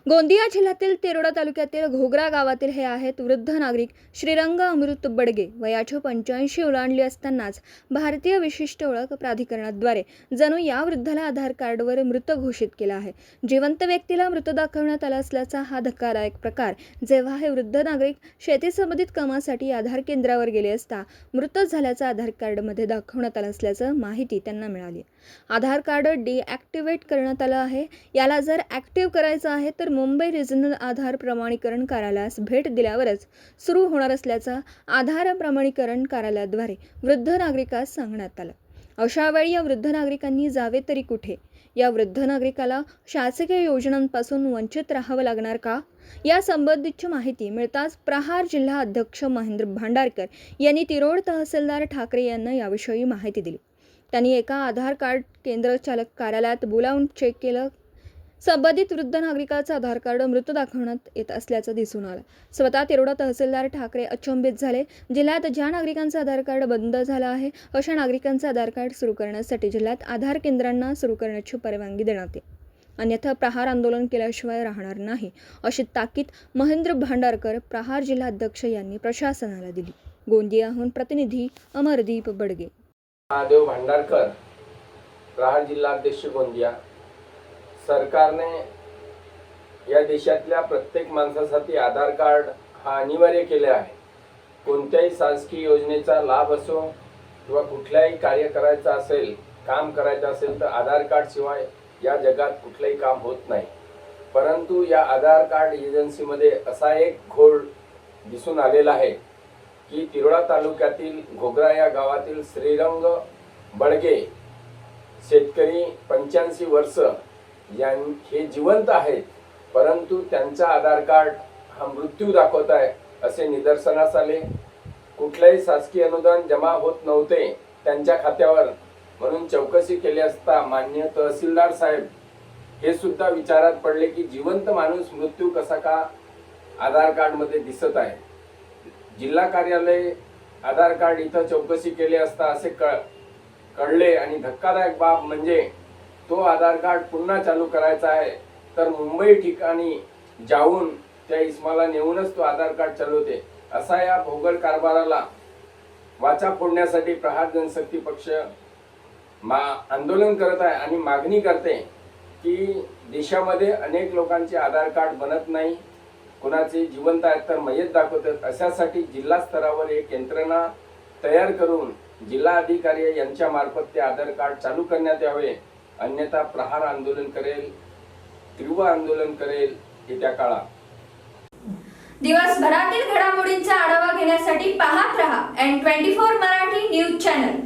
गोंदिया जिल्ह्यातील तेरोडा तालुक्यातील घोगरा गावातील हे आहेत वृद्ध नागरिक श्रीरंग अमृत बडगे. वयाची 85 ओलांडली असतानाच भारतीय विशिष्ट ओळख प्राधिकरणाद्वारे जणू या वृद्धाला आधार कार्डवर मृत घोषित केला आहे. जिवंत व्यक्तीला मृत दाखवण्यात आला असल्याचा हा धक्कादायक प्रकार. जेव्हा हे वृद्ध नागरिक शेती संबंधित कामासाठी आधार केंद्रावर गेले असता मृत झाल्याचं आधार कार्डमध्ये दाखवण्यात आलं असल्याचं माहिती त्यांना मिळाली. आधार कार्ड डिॲक्टिव्हेट करण्यात आलं आहे. याला जर ॲक्टिव्ह करायचं आहे तर मुंबई रिजनल आधार प्रमाणीकरण कार्यालयास भेट दिल्यावरच सुरू होणार असल्याचं आधार प्रमाणीकरण कार्यालयाद्वारे वृद्ध नागरिकास सांगण्यात आलं. अशा वेळी या वृद्ध नागरिकांनी जावे तरी कुठे? या वृद्ध नागरिकाला शासकीय योजनांपासून वंचित राहावं लागणार का? या संबंधीची माहिती मिळताच प्रहार जिल्हा अध्यक्ष महेंद्र भांडारकर यांनी तिरोड तहसीलदार ठाकरे यांना याविषयी माहिती दिली. त्यांनी एका आधार कार्ड केंद्र चालक कार्यालयात बोलावून चेक केलं. संबंधित वृद्ध नागरिकाचं आधार कार्ड मृत दाखवण्यात येत असल्याचं दिसून आलं. स्वतः तिरोडा तहसीलदार ठाकरे अचंबित झाले. जिल्ह्यात ज्या नागरिकांचं आधार कार्ड बंद झालं आहे अशा नागरिकांचं आधार कार्ड सुरू करण्यासाठी जिल्ह्यात आधार केंद्रांना सुरू करण्याची परवानगी देण्यात येईल, अन्यथा प्रहार आंदोलन केल्याशिवाय राहणार नाही, अशी ताकीद महेंद्र भांडारकर प्रहार जिल्हाध्यक्ष यांनी प्रशासनाला दिली. गोंदियाहून प्रतिनिधी अमरदीप बडगे. महादेव भांडारकर, प्रहार जिल्हाध्यक्ष गोंदिया. सरकारने या देशातल्या प्रत्येक माणसासाठी आधार कार्ड हा अनिवार्य केले आहे. कोणत्याही शासकीय योजनेचा लाभ असो किंवा कुठल्याही कार्य करायचं असेल, काम करायचं असेल तर आधार कार्ड शिवाय या जगात कुठलंही काम होत नाही. परंतु या आधार कार्ड एजन्सीमध्ये असा एक घोळ दिसून आलेला आहे की तिरोडा तालुक्यातील घोगरा या गावातील श्रीरंग बडगे शेतकरी 85 वर्ष हे जिवंत आहेत, परंतु त्यांचा आधार कार्ड हा मृत्यू दाखवत आहे असे निदर्शनास आले. कुठलेही शासकीय अनुदान जमा होत नव्हते त्यांच्या खात्यावर, म्हणून चौकशी केली असता माननीय तहसीलदार साहेब हे सुद्धा विचारात पडले की जिवंत माणूस मृत्यू कसा का आधार कार्ड मध्ये दिसत आहे. जिल्हा कार्यालय आधार कार्ड इथं चौकशी केली असता असे कळले आणि धक्कादायक बाब म्हणजे तो आधार कार्ड पुन्हा चालू करायचा आहे तर मुंबई ठिकाणी जाऊन त्या इस्माला नेऊनच तो आधार कार्ड चालवते. असा या भोगल कारभाराला वाचा फोडण्यासाठी प्रहार जनशक्ती पक्ष आंदोलन करत आहे आणि मागणी करते की देशामध्ये अनेक लोकांचे आधार कार्ड बनत नाही, कुणाचे जिवंत आहेत तर मयत दाखवतात. अशासाठी जिल्हा स्तरावर एक यंत्रणा तयार करून जिल्हा अधिकारी यांच्या मार्फत ते आधार कार्ड चालू करण्यात यावे, अन्यथा प्रहार आंदोलन करेल, तीव्र आंदोलन करेल येत्या काळात. दिवसभरातील घडामोडींचा आढावा घेण्यासाठी पाहत रहा N24 मराठी न्यूज चॅनल.